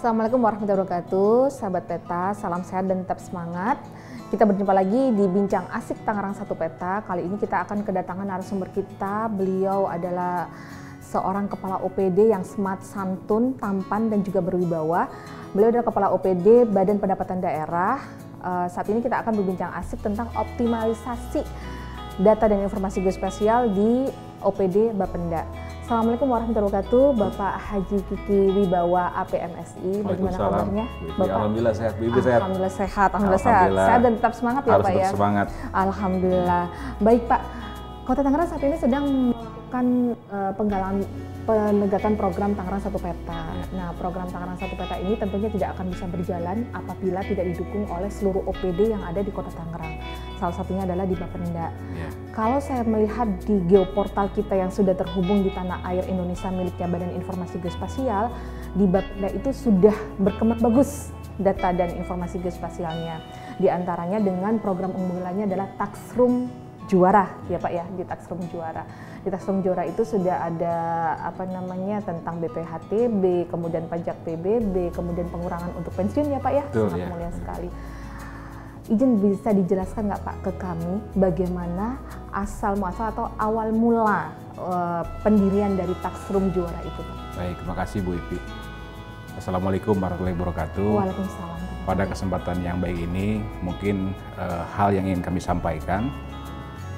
Assalamualaikum warahmatullahi wabarakatuh, sahabat Peta, salam sehat dan tetap semangat. Kita berjumpa lagi di Bincang Asik Tangerang 1 Peta. Kali ini kita akan kedatangan narasumber kita. Beliau adalah seorang kepala OPD yang smart, santun, tampan, dan juga berwibawa. Beliau adalah kepala OPD Badan Pendapatan Daerah. Saat ini kita akan berbincang asik tentang optimalisasi data dan informasi geospasial di OPD Bapenda. Assalamualaikum warahmatullahi wabarakatuh, Bapak Haji Kiki Wibawa APMSI. Bagaimana kabarnya, Bapak? Alhamdulillah sehat, Bibi sehat. Alhamdulillah sehat, sehat dan tetap semangat ya, Pak ya. Harus semangat. Alhamdulillah. Baik Pak, Kota Tangerang saat ini sedang melakukan penegakan program Tangerang 1 Peta. Nah, program Tangerang 1 Peta ini tentunya tidak akan bisa berjalan apabila tidak didukung oleh seluruh OPD yang ada di Kota Tangerang. Salah satunya adalah di Bapenda. Kalau saya melihat di geoportal kita yang sudah terhubung di tanah air Indonesia miliknya Badan Informasi Geospasial, di Bapenda itu sudah berkembang bagus data dan informasi geospasialnya. Di antaranya dengan program unggulannya adalah Taxroom Juara, ya Pak ya, di Taxroom Juara. Di Taxroom Juara itu sudah ada tentang BPHTB, kemudian pajak PBB, kemudian pengurangan untuk pensiun ya Pak ya. Betul, sangat mulia sekali. Izin bisa dijelaskan nggak Pak ke kami bagaimana asal muasal atau awal mula pendirian dari Taxroom Juara itu Pak? Baik, terima kasih Bu Ipi. Assalamualaikum warahmatullahi wabarakatuh. Waalaikumsalam. Pada kesempatan yang baik ini mungkin hal yang ingin kami sampaikan.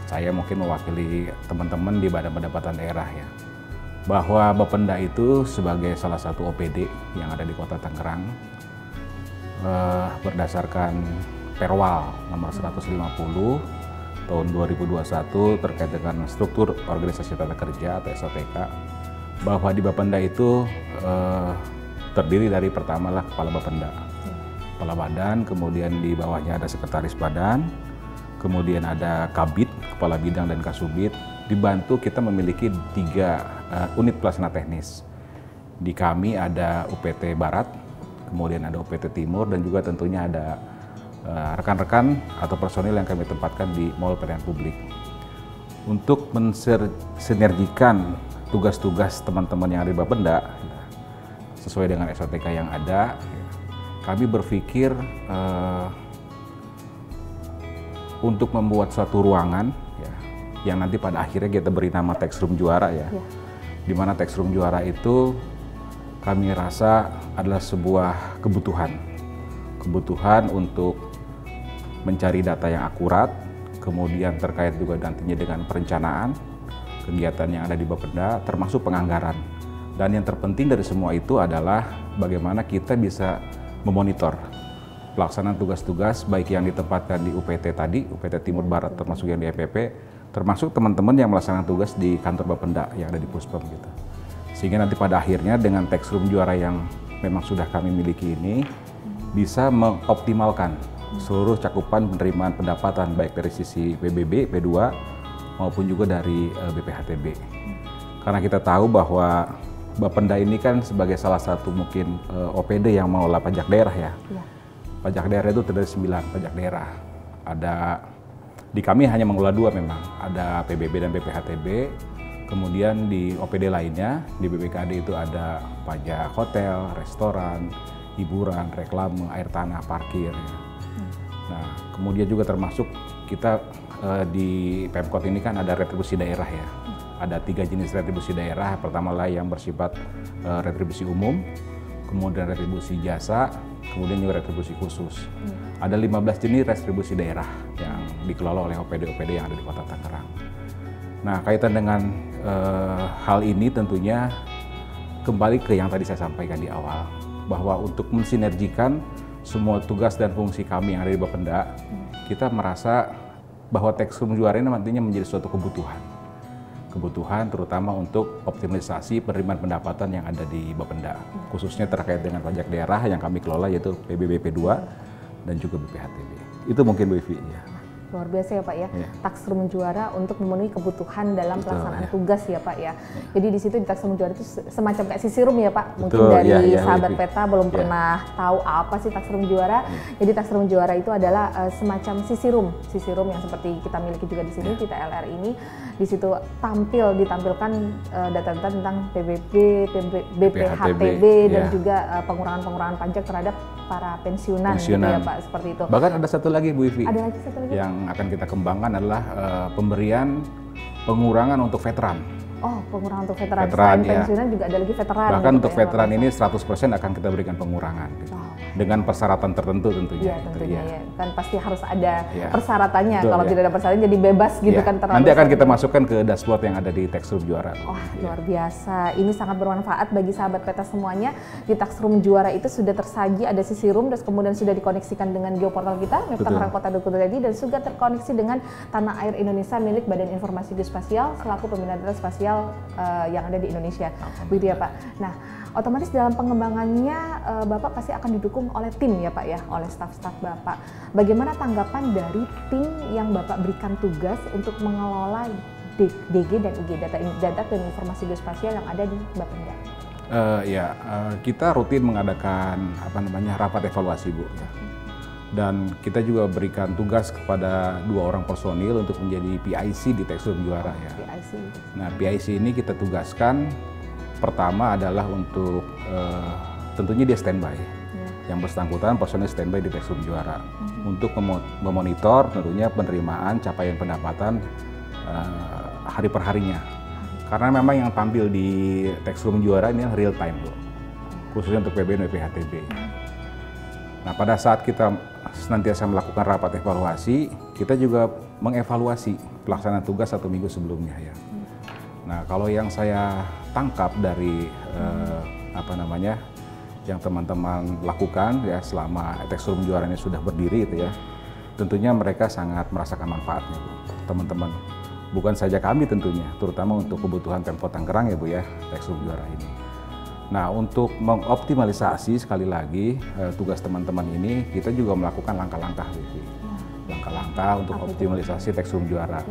Saya mungkin mewakili teman-teman di Badan Pendapatan Daerah ya. Bahwa Bapenda itu sebagai salah satu OPD yang ada di Kota Tangerang berdasarkan Perwal nomor 150 tahun 2021 terkait dengan struktur organisasi tata kerja atau SOTK, bahwa di Bapenda itu terdiri dari pertama lah kepala Bapenda, kepala badan, kemudian di bawahnya ada sekretaris badan, kemudian ada kabid, kepala bidang dan kasubid. Dibantu kita memiliki 3 unit pelaksana teknis. Di kami ada UPT Barat, kemudian ada UPT Timur, dan juga tentunya ada rekan-rekan atau personil yang kami tempatkan di Mall Pelayanan Publik. Untuk mensinergikan tugas-tugas teman-teman yang ada di Bapenda sesuai dengan SOTK yang ada, kami berpikir untuk membuat suatu ruangan ya, yang nanti pada akhirnya kita beri nama Taxroom Juara ya. Di mana Taxroom Juara itu kami rasa adalah sebuah kebutuhan untuk mencari data yang akurat, kemudian terkait juga nantinya dengan perencanaan kegiatan yang ada di Bapenda, termasuk penganggaran. Dan yang terpenting dari semua itu adalah bagaimana kita bisa memonitor pelaksanaan tugas-tugas baik yang ditempatkan di UPT tadi, UPT Timur Barat termasuk yang di EPP, termasuk teman-teman yang melaksanakan tugas di kantor Bapenda yang ada di Puspem gitu. Sehingga nanti pada akhirnya dengan Taxroom Juara yang memang sudah kami miliki ini bisa mengoptimalkan seluruh cakupan penerimaan pendapatan baik dari sisi PBB, P2 maupun juga dari BPHTB. Karena kita tahu bahwa Bapenda ini kan sebagai salah satu mungkin OPD yang mengelola pajak daerah ya. Pajak daerah itu terdiri dari 9 pajak daerah. Di kami hanya mengelola 2 memang, ada PBB dan BPHTB. Kemudian di OPD lainnya, di BPKD itu ada pajak hotel, restoran, hiburan, reklame, air tanah, parkir. Nah, kemudian juga termasuk kita di Pemkot ini kan ada retribusi daerah ya. Ada 3 jenis retribusi daerah. Pertama lah yang bersifat retribusi umum, kemudian retribusi jasa, kemudian juga retribusi khusus. Ada 15 jenis retribusi daerah yang dikelola oleh OPD-OPD yang ada di Kota Tangerang. Nah, kaitan dengan hal ini tentunya kembali ke yang tadi saya sampaikan di awal, bahwa untuk mensinergikan semua tugas dan fungsi kami yang ada di Bapenda, kita merasa bahwa Taxroom Juara ini nantinya menjadi suatu kebutuhan terutama untuk optimalisasi penerimaan pendapatan yang ada di Bapenda, khususnya terkait dengan pajak daerah yang kami kelola yaitu PBB P2 dan juga BPHTB. Itu mungkin Bu Ivi ya. luar biasa ya Pak ya. Taksrum Juara untuk memenuhi kebutuhan dalam pelaksanaan tugas ya Pak ya. Jadi di situ di Taksrum Juara itu semacam kayak sisirum ya Pak. Mungkin dari sahabat peta belum pernah tahu apa sih Taksrum Juara. Jadi Taksrum Juara itu adalah semacam sisirum yang seperti kita miliki juga di sini di TLR ini. Di situ ditampilkan data-data tentang PBB, BPHTB dan juga pengurangan pajak terhadap para pensiunan. Gitu ya Pak, seperti itu. Bahkan ada satu lagi Bu Ivi, ada lagi satu lagi yang akan kita kembangkan adalah pemberian pengurangan untuk veteran. Oh, pengurangan untuk veteran. Selain pensiunan juga ada lagi veteran. Bahkan gitu untuk veteran ini 100% akan kita berikan pengurangan. Gitu. Dengan persyaratan tertentu tentunya. Iya, tentunya ya. Kan pasti harus ada persyaratannya. Kalau tidak ada persyaratan jadi bebas gitu kan. Nanti akan kita masukkan ke dashboard yang ada di Taksrum Juara. Oh, luar biasa. Ini sangat bermanfaat bagi sahabat peta semuanya. Di Taksrum Juara itu sudah tersaji ada sisirum, terus kemudian sudah dikoneksikan dengan geoportal kita, maptangerang.kota.id, dan juga terkoneksi dengan Tanah Air Indonesia milik Badan Informasi Geospasial selaku pembina data spasial yang ada di Indonesia. Begitu ya Pak. Nah, otomatis dalam pengembangannya Bapak pasti akan didukung oleh tim ya Pak ya, oleh staf-staf Bapak. Bagaimana tanggapan dari tim yang Bapak berikan tugas untuk mengelola DG dan IG data dan informasi geospasial yang ada di Bapenda? Kita rutin mengadakan rapat evaluasi Bu. Ya. Dan kita juga berikan tugas kepada 2 orang personil untuk menjadi PIC di Taksrum Juara ya. PIC. Nah, PIC ini kita tugaskan pertama adalah untuk tentunya dia standby. Yang bersangkutan personil standby di Taksrum Juara untuk memonitor tentunya penerimaan capaian pendapatan hari per harinya. Karena memang yang tampil di Taksrum Juara ini real time loh, khususnya untuk PBB dan BPHTB. Nah, pada saat kita senantiasa melakukan rapat evaluasi, kita juga mengevaluasi pelaksanaan tugas 1 minggu sebelumnya ya. Nah, kalau yang saya tangkap dari yang teman-teman lakukan ya selama Taksrum Juara ini sudah berdiri itu ya, tentunya mereka sangat merasakan manfaatnya Bu, teman-teman. Bukan saja kami tentunya, terutama untuk kebutuhan Pemkot Tangerang ya Bu ya, Taksrum Juara ini. Nah, untuk mengoptimalisasi sekali lagi tugas teman-teman ini, kita juga melakukan langkah-langkah Bu. Langkah-langkah untuk optimalisasi Taksrum Juara.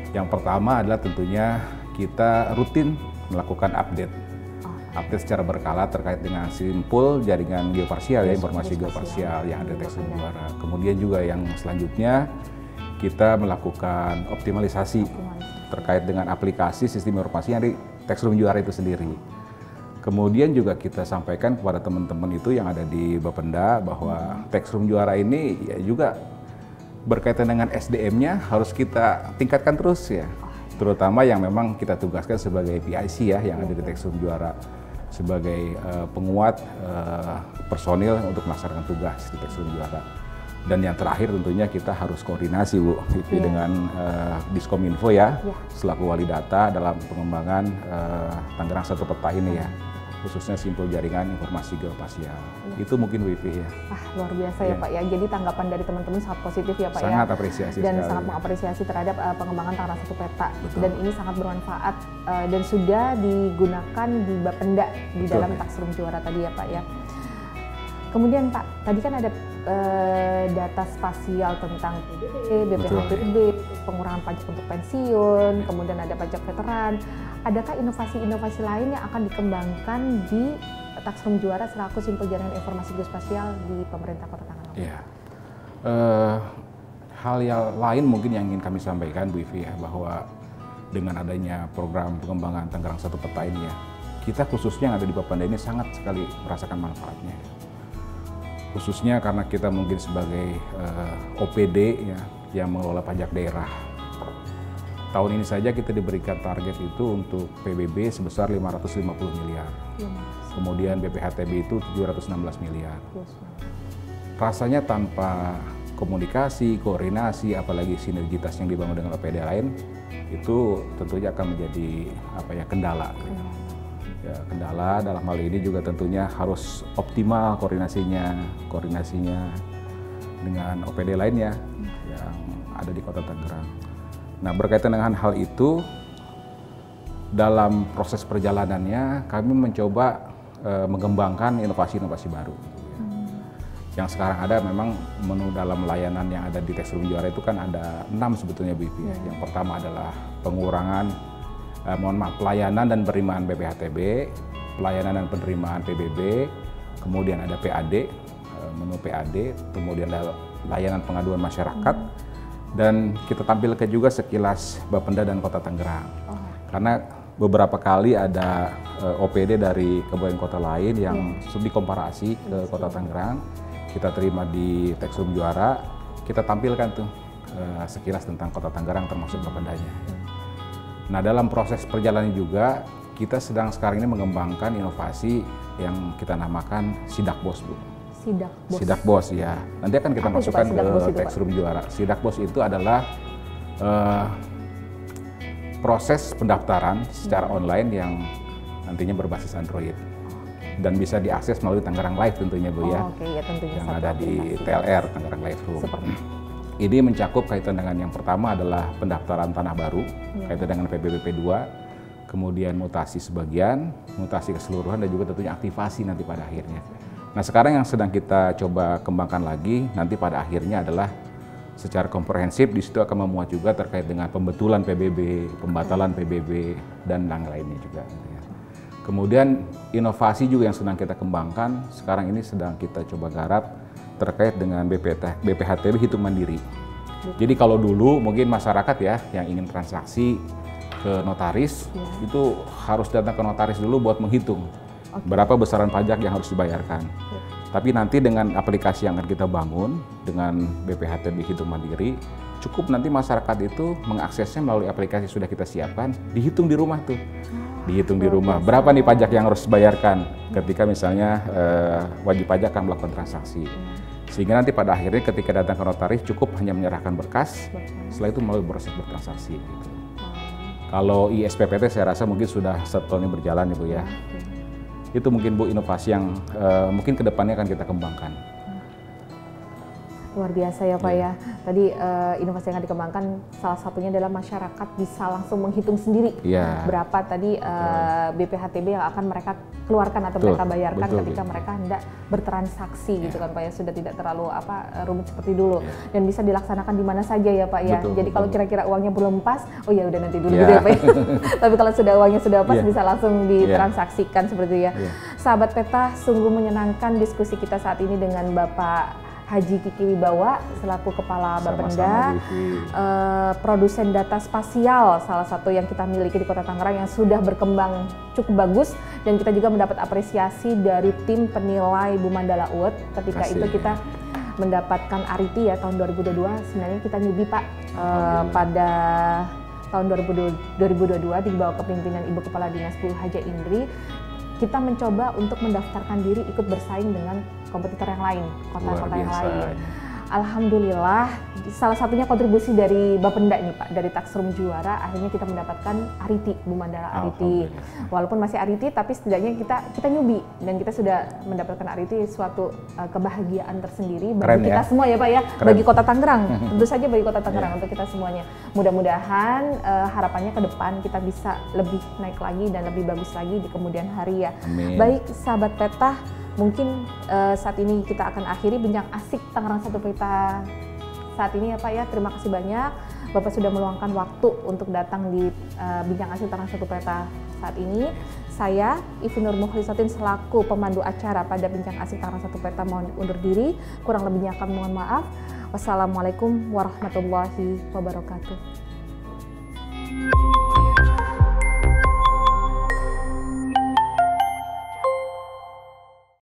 Yang pertama adalah tentunya kita rutin melakukan update secara berkala terkait dengan simpul jaringan geoparsial ya, informasi geoparsial yang ada di Taksrum Juara. Kemudian juga yang selanjutnya kita melakukan optimalisasi terkait dengan aplikasi sistem informasi yang di Taksrum Juara itu sendiri. Kemudian juga kita sampaikan kepada teman-teman itu yang ada di Bapenda bahwa Taksrum Juara ini ya juga berkaitan dengan SDM-nya harus kita tingkatkan terus ya. Terutama yang memang kita tugaskan sebagai PIC ya yang ada di Taksrum Juara sebagai penguat personil untuk melaksanakan tugas di Taksrum Juara. Dan yang terakhir tentunya kita harus koordinasi Bu dengan Diskominfo ya selaku wali data dalam pengembangan Tangerang 1 Peta ini ya, khususnya simpul jaringan informasi geospasial. Itu mungkin WIFI ya. Luar biasa ya Pak ya. Jadi tanggapan dari teman-teman sangat positif ya Pak ya. Sangat apresiasi dan sekali. Sangat mengapresiasi terhadap pengembangan Tangerang 1 Peta. Betul. Dan ini sangat bermanfaat dan sudah digunakan di Bapenda di dalam Taksrum Juara tadi ya Pak ya. Kemudian Pak, tadi kan ada data spasial tentang PBB, BPHTB, pengurangan pajak untuk pensiun, kemudian ada pajak veteran. Adakah inovasi-inovasi lain yang akan dikembangkan di Taksrum Juara selaku simpul jaringan informasi geospasial di pemerintah Kota Tangerang? Iya. Hal yang lain mungkin yang ingin kami sampaikan Bu Ivi ya, bahwa dengan adanya program pengembangan Tangerang 1 Peta ini ya, kita khususnya yang ada di Bapenda ini sangat sekali merasakan manfaatnya. Khususnya karena kita mungkin sebagai OPD ya, yang mengelola pajak daerah. Tahun ini saja kita diberikan target itu untuk PBB sebesar 550 miliar. Kemudian BPHTB itu 716 miliar. Rasanya tanpa komunikasi, koordinasi, apalagi sinergitas yang dibangun dengan OPD lain, itu tentunya akan menjadi kendala. Ya, kendala dalam hal ini juga tentunya harus optimal koordinasinya dengan OPD lainnya yang ada di Kota Tangerang. Nah, berkaitan dengan hal itu, dalam proses perjalanannya kami mencoba mengembangkan inovasi-inovasi baru. Yang sekarang ada memang menu dalam layanan yang ada di Textrum Juara itu kan ada 6 sebetulnya Bu Ivi. Yang pertama adalah pengurangan, pelayanan dan penerimaan BPHTB, pelayanan dan penerimaan PBB, kemudian ada PAD, menu PAD, kemudian ada layanan pengaduan masyarakat, dan kita tampilkan juga sekilas Bapenda dan Kota Tangerang. Karena beberapa kali ada OPD dari kabupaten kota lain yang dikomparasi ke Kota Tangerang, kita terima di Textrum Juara, kita tampilkan tuh sekilas tentang Kota Tangerang termasuk Bapendanya. Nah, dalam proses perjalanan juga kita sedang sekarang ini mengembangkan inovasi yang kita namakan Sidakbos, Bu. Sidakbos. Sidakbos ya. Nanti akan kita masukkan ke Textrum Juara. Sidakbos itu adalah proses pendaftaran secara online yang nantinya berbasis Android dan bisa diakses melalui Tangerang Live tentunya Bu ya. Ya tentunya. Yang ada di TLR Tangerang Live Room. Ini mencakup kaitan dengan yang pertama adalah pendaftaran tanah baru, kaitan dengan PBBP 2, kemudian mutasi sebagian, mutasi keseluruhan, dan juga tentunya aktivasi nanti pada akhirnya. Nah, sekarang yang sedang kita coba kembangkan lagi nanti pada akhirnya adalah secara komprehensif, di situ akan memuat juga terkait dengan pembetulan PBB, pembatalan PBB, dan lain-lainnya juga. Kemudian inovasi juga yang sedang kita kembangkan, sekarang ini sedang kita coba garap terkait dengan BPHTB hitung mandiri. Jadi kalau dulu mungkin masyarakat ya yang ingin transaksi ke notaris, itu harus datang ke notaris dulu buat menghitung berapa besaran pajak yang harus dibayarkan. Tapi nanti dengan aplikasi yang akan kita bangun dengan BPHTB hitung mandiri, cukup nanti masyarakat itu mengaksesnya melalui aplikasi sudah kita siapkan, dihitung di rumah tuh. Dihitung di rumah, berapa nih pajak yang harus dibayarkan ketika misalnya wajib pajak akan melakukan transaksi. Sehingga nanti pada akhirnya ketika datang ke notaris cukup hanya menyerahkan berkas, setelah itu melalui proses bertransaksi. Gitu. Kalau ISPPT saya rasa mungkin sudah 1 tahun ini berjalan ya Bu ya. Itu mungkin Bu inovasi yang mungkin kedepannya akan kita kembangkan. Luar biasa ya Pak ya. Tadi inovasi yang akan dikembangkan salah satunya adalah masyarakat bisa langsung menghitung sendiri berapa tadi BPHTB yang akan mereka keluarkan atau mereka bayarkan ketika mereka hendak bertransaksi gitu kan Pak ya, sudah tidak terlalu rumit seperti dulu dan bisa dilaksanakan di mana saja ya Pak ya. Jadi kalau kira-kira uangnya belum pas, oh ya udah nanti dulu gitu ya Pak ya. Tapi kalau sudah uangnya sudah pas bisa langsung ditransaksikan seperti itu ya. Sahabat Peta, sungguh menyenangkan diskusi kita saat ini dengan Bapak Haji Kiki Wibawa selaku Kepala Bapenda, produsen data spasial salah satu yang kita miliki di Kota Tangerang yang sudah berkembang cukup bagus, dan kita juga mendapat apresiasi dari tim penilai Bu Mandala Award. Ketika itu kita mendapatkan Ariti ya tahun 2022, sebenarnya kita newbie Pak pada tahun 2022 di bawah kepemimpinan Ibu Kepala Dinas Bu Haja Indri. Kita mencoba untuk mendaftarkan diri ikut bersaing dengan kompetitor yang lain, kota-kota yang lain. Alhamdulillah, salah satunya kontribusi dari Bapenda nih Pak, dari Textrum Juara, akhirnya kita mendapatkan Ariti, Bu Mandala Ariti. Walaupun masih Ariti, tapi setidaknya kita newbie, dan kita sudah mendapatkan Ariti, suatu kebahagiaan tersendiri bagi kita semua ya Pak ya, bagi Kota Tangerang, tentu saja bagi Kota Tangerang, untuk kita semuanya. Mudah-mudahan harapannya ke depan kita bisa lebih naik lagi dan lebih bagus lagi di kemudian hari ya. Amin. Baik sahabat Peta, mungkin saat ini kita akan akhiri bincang asik Tangerang 1 Peta saat ini ya Pak ya. Terima kasih banyak Bapak sudah meluangkan waktu untuk datang di bincang asik Tangerang 1 Peta saat ini. Saya Ivi Nur Mukhlisatin selaku pemandu acara pada bincang asik Tangerang 1 Peta mohon undur diri. Kurang lebihnya kami mohon maaf. Wassalamualaikum warahmatullahi wabarakatuh.